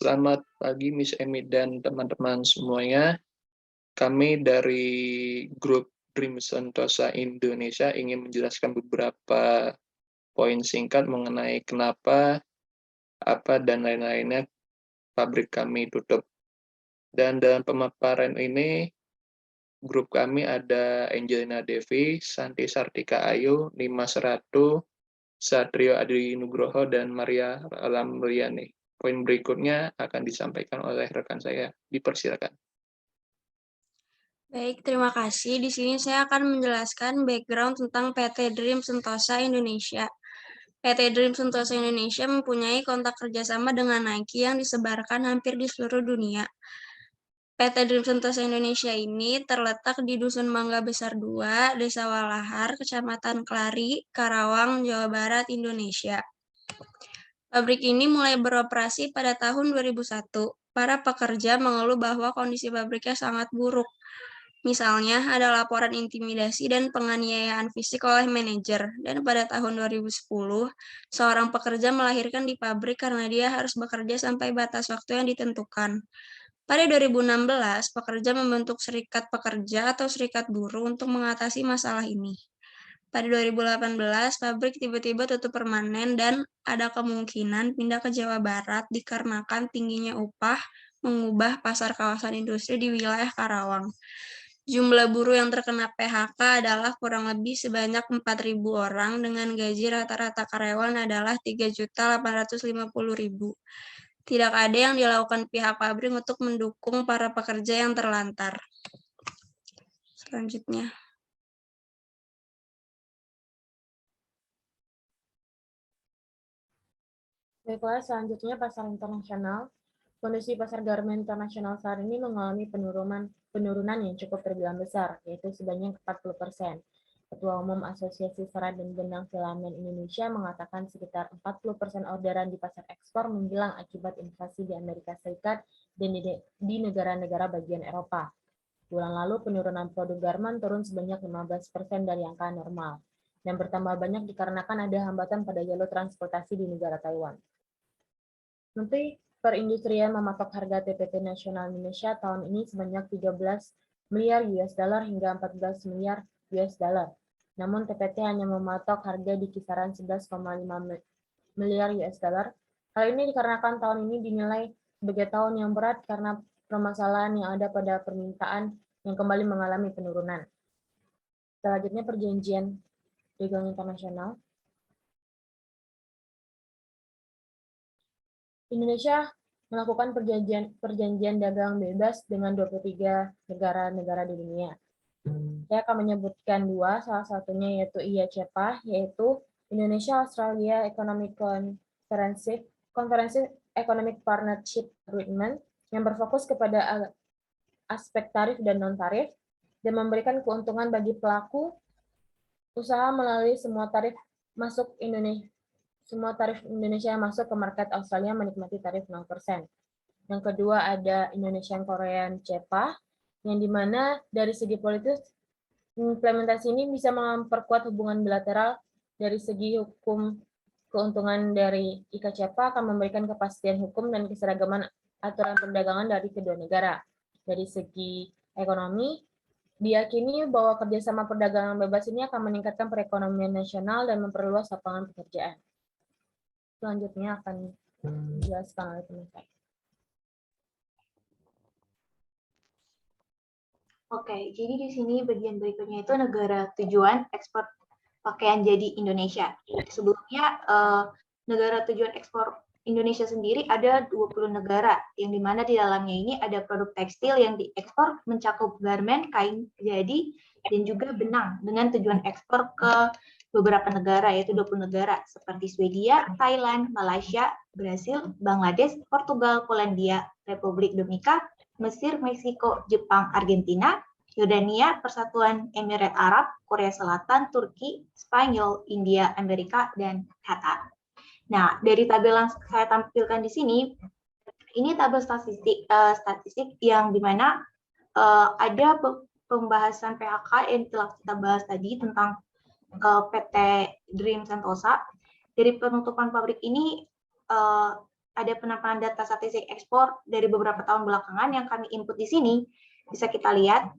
Selamat pagi Miss Emi dan teman-teman semuanya. Kami dari grup Dream Sentosa Indonesia ingin menjelaskan beberapa poin singkat mengenai kenapa, apa, dan lain-lainnya pabrik kami tutup. Dan dalam pemaparan ini, grup kami ada Angelina Devi, Santi Sartika Ayu, Nimas Ratu, Satrio Adi Nugroho, dan Maria Ramliani. Poin berikutnya akan disampaikan oleh rekan saya. Dipersilakan. Baik, terima kasih. Di sini saya akan menjelaskan background tentang PT Dream Sentosa Indonesia. PT Dream Sentosa Indonesia mempunyai kontrak kerjasama dengan Nike yang disebarkan hampir di seluruh dunia. PT Dream Sentosa Indonesia ini terletak di Dusun Mangga Besar 2, Desa Walahar, Kecamatan Klari, Karawang, Jawa Barat, Indonesia. Pabrik ini mulai beroperasi pada tahun 2001. Para pekerja mengeluh bahwa kondisi pabriknya sangat buruk. Misalnya, ada laporan intimidasi dan penganiayaan fisik oleh manajer, dan pada tahun 2010, seorang pekerja melahirkan di pabrik karena dia harus bekerja sampai batas waktu yang ditentukan. Pada 2016, pekerja membentuk serikat pekerja atau serikat buruh untuk mengatasi masalah ini. Pada 2018, pabrik tiba-tiba tutup permanen dan ada kemungkinan pindah ke Jawa Barat dikarenakan tingginya upah mengubah pasar kawasan industri di wilayah Karawang. Jumlah buruh yang terkena PHK adalah kurang lebih sebanyak 4.000 orang dengan gaji rata-rata karyawan adalah 3.850.000. Tidak ada yang dilakukan pihak pabrik untuk mendukung para pekerja yang terlantar. Selanjutnya. Baiklah, selanjutnya pasar internasional. Kondisi pasar garmen internasional saat ini mengalami penurunan yang cukup terbilang besar, yaitu sebanyak 40%. Ketua Umum Asosiasi Serat dan Benang Filamen Indonesia mengatakan sekitar 40% orderan di pasar ekspor menghilang akibat invasi di Amerika Serikat dan di negara-negara bagian Eropa. Bulan lalu penurunan produk garmen turun sebanyak 15% dari angka normal, dan bertambah banyak dikarenakan ada hambatan pada jalur transportasi di negara Taiwan. Menteri Perindustrian mematok harga TPT Nasional Indonesia tahun ini sebanyak 13 miliar US dollar hingga 14 miliar US dollar. Namun TPT hanya mematok harga di kisaran 11,5 miliar US dollar. Hal ini dikarenakan tahun ini dinilai sebagai tahun yang berat karena permasalahan yang ada pada permintaan yang kembali mengalami penurunan. Selanjutnya perjanjian dagang internasional. Indonesia melakukan perjanjian dagang bebas dengan 23 negara-negara di dunia. Saya akan menyebutkan dua, salah satunya yaitu IACPA, yaitu Indonesia Australia Economic Conference Economic Partnership Agreement, yang berfokus kepada aspek tarif dan non-tarif, dan memberikan keuntungan bagi pelaku usaha melalui semua tarif Indonesia yang masuk ke market Australia menikmati tarif 0%. Yang kedua ada Indonesian Korean CEPA, yang dimana dari segi politis, implementasi ini bisa memperkuat hubungan bilateral. Dari segi hukum, keuntungan dari IKCEPA akan memberikan kepastian hukum dan keseragaman aturan perdagangan dari kedua negara. Dari segi ekonomi, diyakini bahwa kerjasama perdagangan bebas ini akan meningkatkan perekonomian nasional dan memperluas lapangan pekerjaan. Selanjutnya akan dijelaskan oleh teman saya. Oke, jadi di sini bagian berikutnya itu negara tujuan ekspor pakaian jadi Indonesia. Sebelumnya negara tujuan ekspor Indonesia sendiri ada 20 negara, yang dimana di dalamnya ini ada produk tekstil yang diekspor mencakup garmen, kain jadi, dan juga benang dengan tujuan ekspor ke beberapa negara, yaitu 20 negara, seperti Swedia, Thailand, Malaysia, Brasil, Bangladesh, Portugal, Polandia, Republik Dominika, Mesir, Meksiko, Jepang, Argentina, Yordania, Persatuan Emirat Arab, Korea Selatan, Turki, Spanyol, India, Amerika, dan Qatar. Nah, dari tabel yang saya tampilkan di sini, ini tabel statistik yang dimana ada pembahasan PHK yang telah kita bahas tadi tentang PT Dream Sentosa. Dari penutupan pabrik ini ada penampakan data statistik ekspor dari beberapa tahun belakangan yang kami input di sini. Bisa kita lihat.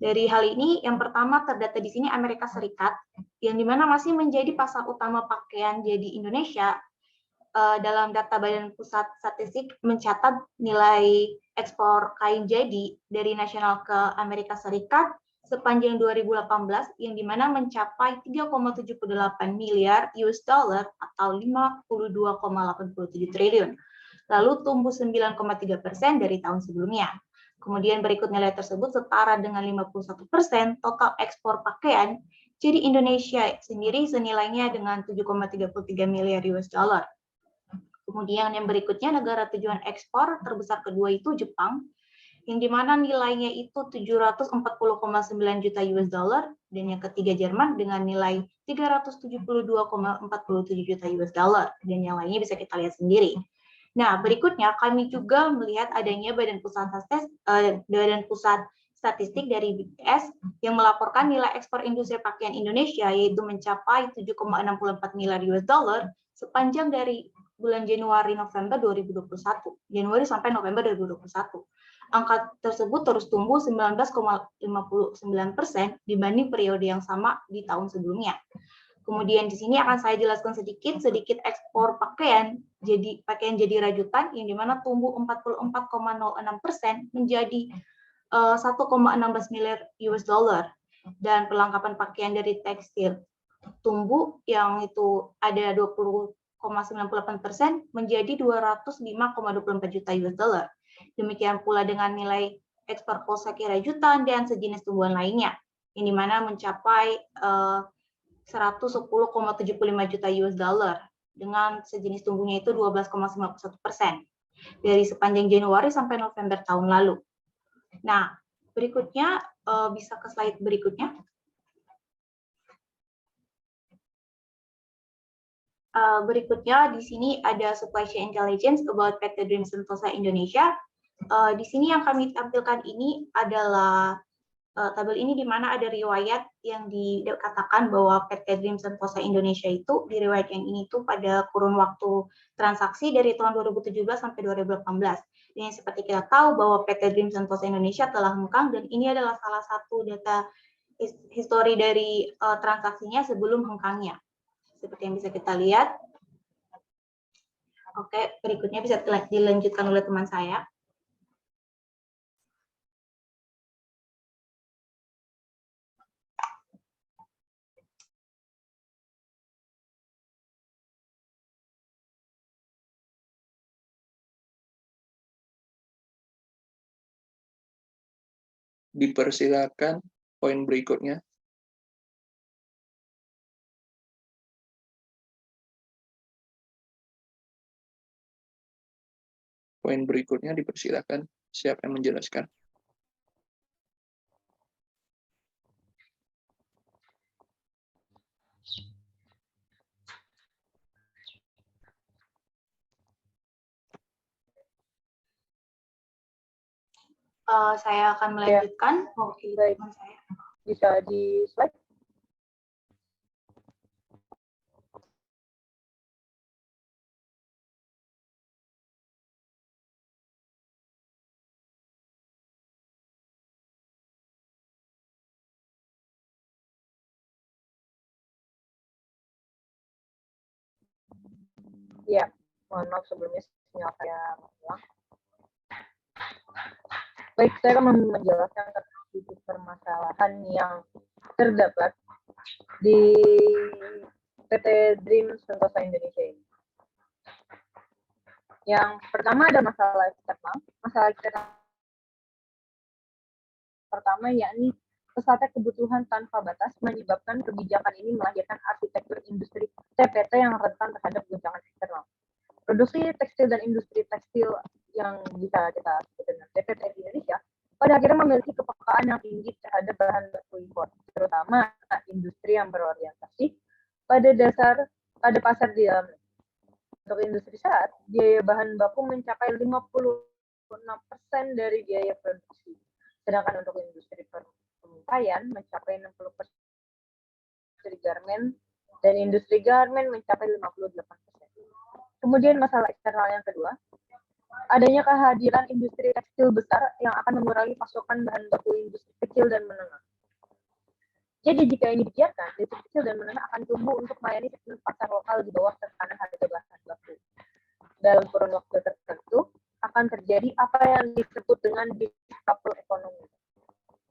Dari hal ini, yang pertama terdata di sini Amerika Serikat, yang dimana masih menjadi pasar utama pakaian jadi Indonesia. Dalam data Badan Pusat Statistik mencatat nilai ekspor kain jadi dari nasional ke Amerika Serikat sepanjang 2018 yang dimana mencapai 3,78 miliar US dollar atau 52,87 triliun. Lalu tumbuh 9,3% dari tahun sebelumnya. Kemudian berikut nilai tersebut setara dengan 51% total ekspor pakaian jadi Indonesia sendiri senilainya dengan 7,33 miliar US dollar. Kemudian yang berikutnya negara tujuan ekspor terbesar kedua itu Jepang, yang dimana nilainya itu 740,9 juta US dollar, dan yang ketiga Jerman dengan nilai 372,47 juta US dollar, dan yang lainnya bisa kita lihat sendiri. Nah, berikutnya kami juga melihat adanya Badan Pusat Statistik dari BPS yang melaporkan nilai ekspor industri pakaian Indonesia yaitu mencapai 7,64 miliar US dollar sepanjang dari bulan Januari-November 2021, Januari sampai November 2021. Angka tersebut terus tumbuh 19,59% dibanding periode yang sama di tahun sebelumnya. Kemudian di sini akan saya jelaskan sedikit ekspor pakaian jadi rajutan yang dimana tumbuh 44,06% menjadi 1,16 miliar US dollar, dan perlengkapan pakaian dari tekstil tumbuh yang itu ada 20,98% menjadi 205,24 juta US dollar. Demikian pula dengan nilai ekspor kosaki rajutan dan sejenis tumbuhan lainnya, yang dimana mencapai 110,75 juta US dollar dengan sejenis tumbuhnya itu 12,91% dari sepanjang Januari sampai November tahun lalu. Nah, berikutnya bisa ke slide berikutnya. Berikutnya di sini ada supply chain intelligence about PT Dream Sentosa Indonesia. Di sini yang kami tampilkan ini adalah tabel ini di mana ada riwayat yang dikatakan bahwa PT Dream Sentosa Indonesia itu di riwayat yang ini tuh pada kurun waktu transaksi dari tahun 2017 sampai 2018. Dan seperti kita tahu bahwa PT Dream Sentosa Indonesia telah hengkang, dan ini adalah salah satu data histori dari transaksinya sebelum hengkangnya. Seperti yang bisa kita lihat. Oke, berikutnya bisa dilanjutkan oleh teman saya. Dipersilakan poin berikutnya. Poin berikutnya dipersilakan. Siapa yang menjelaskan? Saya akan melanjutkan mewakili teman saya. Bisa di slide. Ya, mohon maaf sebelumnya sinyal saya hilang. Baik, saya akan menjelaskan sedikit permasalahan yang terdapat di PT Dream Sentosa Indonesia ini. Yang pertama ada masalah eksternal. Masalah eksternal pertama yakni pesatnya kebutuhan tanpa batas menyebabkan kebijakan ini melahirkan arsitektur industri TPT yang rentan terhadap goncangan eksternal. Produksi tekstil dan industri tekstil yang bisa kita sebut dengan TPT di Indonesia pada akhirnya memiliki kepekaan yang tinggi terhadap bahan baku impor, terutama industri yang berorientasi pada pasar di dalam. Untuk industri saat, biaya bahan baku mencapai 56% dari biaya produksi. Sedangkan untuk industri pemukaian mencapai 60% dari garmen, dan industri garmen mencapai 58%. Kemudian masalah eksternal yang kedua, adanya kehadiran industri tekstil besar yang akan mengurangi pasokan bahan baku industri kecil dan menengah. Jadi jika ini dibiarkan, industri kecil dan menengah akan tumbuh untuk melayani segmen pasar lokal di bawah tekanan harga bahan baku. Dalam kurun waktu tertentu akan terjadi apa yang disebut dengan decouple ekonomi.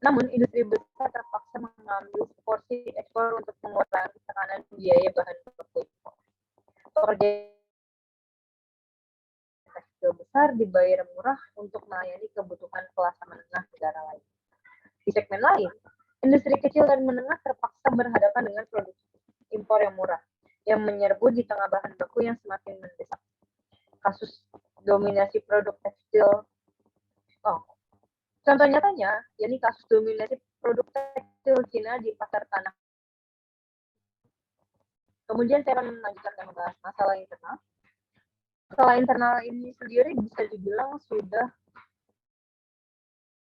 Namun industri besar terpaksa mengambil porsi ekspor untuk mengurangi tekanan biaya bahan baku. Pekerja tekstil besar dibayar murah untuk melayani kebutuhan kelas menengah negara lain. Di segmen lain, industri kecil dan menengah terpaksa berhadapan dengan produksi impor yang murah, yang menyerbu di tengah bahan baku yang semakin mendesak. Kasus dominasi produk tekstil, contoh nyatanya, yakni kasus dominasi produk tekstil Cina di pasar tanah. Kemudian saya akan melanjutkan dan membahas masalah internal. Masalah internal ini sendiri bisa dibilang sudah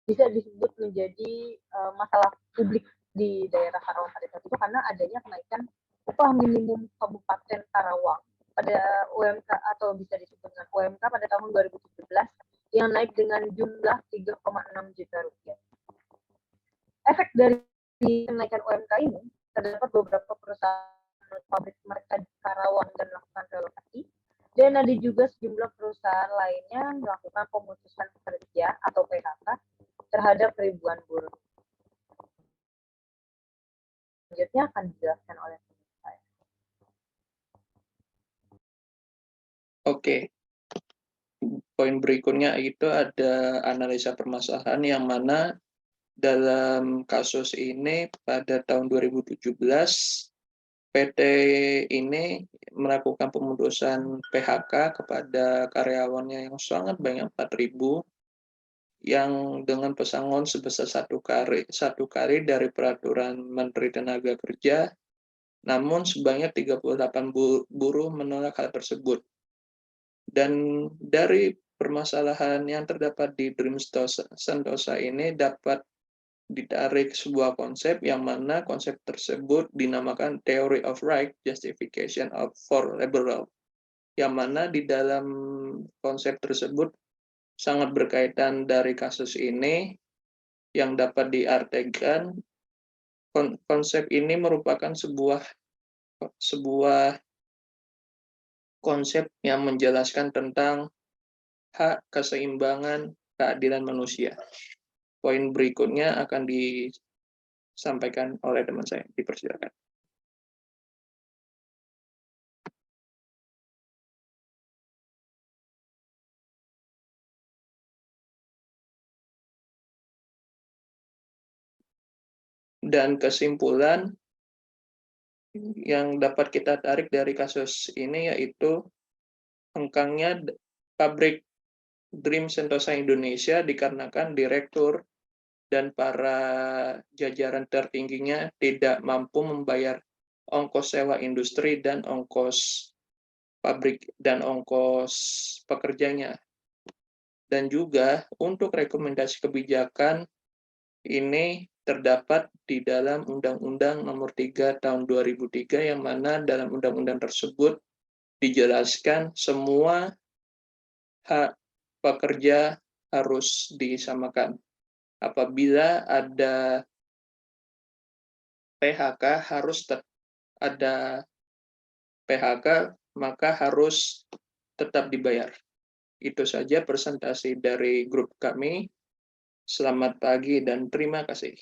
bisa disebut menjadi masalah publik di daerah Karawang pada saat itu karena adanya kenaikan upah minimum Kabupaten Karawang pada UMK atau bisa disebut dengan UMK pada tahun 2017 yang naik dengan jumlah 3,6 juta rupiah. Efek dari kenaikan UMK ini terdapat beberapa perusahaan pabrik mereka di Karawang dan melakukan relokasi, dan ada juga sejumlah perusahaan lainnya melakukan pemutusan pekerja atau PHK terhadap ribuan buruh. Selanjutnya akan dijelaskan oleh saya. Oke. Poin berikutnya itu ada analisa permasalahan yang mana dalam kasus ini pada tahun 2017 PT ini melakukan pemutusan PHK kepada karyawannya yang sangat banyak 4.000 yang dengan pesangon sebesar satu kali dari peraturan Menteri Tenaga Kerja, namun sebanyak 38 buruh menolak hal tersebut. Dan dari permasalahan yang terdapat di Dream Sentosa ini dapat ditarik sebuah konsep yang mana konsep tersebut dinamakan Theory of Right Justification for Labor Law, yang mana di dalam konsep tersebut sangat berkaitan dari kasus ini yang dapat diartikan konsep ini merupakan sebuah konsep yang menjelaskan tentang hak, keseimbangan, keadilan manusia. Poin berikutnya akan disampaikan oleh teman saya. Dipersilakan. Dan kesimpulan yang dapat kita tarik dari kasus ini yaitu hengkangnya pabrik Dream Sentosa Indonesia dikarenakan direktur dan para jajaran tertingginya tidak mampu membayar ongkos sewa industri dan ongkos pabrik dan ongkos pekerjanya. Dan juga untuk rekomendasi kebijakan ini terdapat di dalam Undang-Undang Nomor 3 Tahun 2003 yang mana dalam undang-undang tersebut dijelaskan semua hak pekerja harus disamakan. Apabila ada PHK maka harus tetap dibayar. Itu saja presentasi dari grup kami. Selamat pagi dan terima kasih.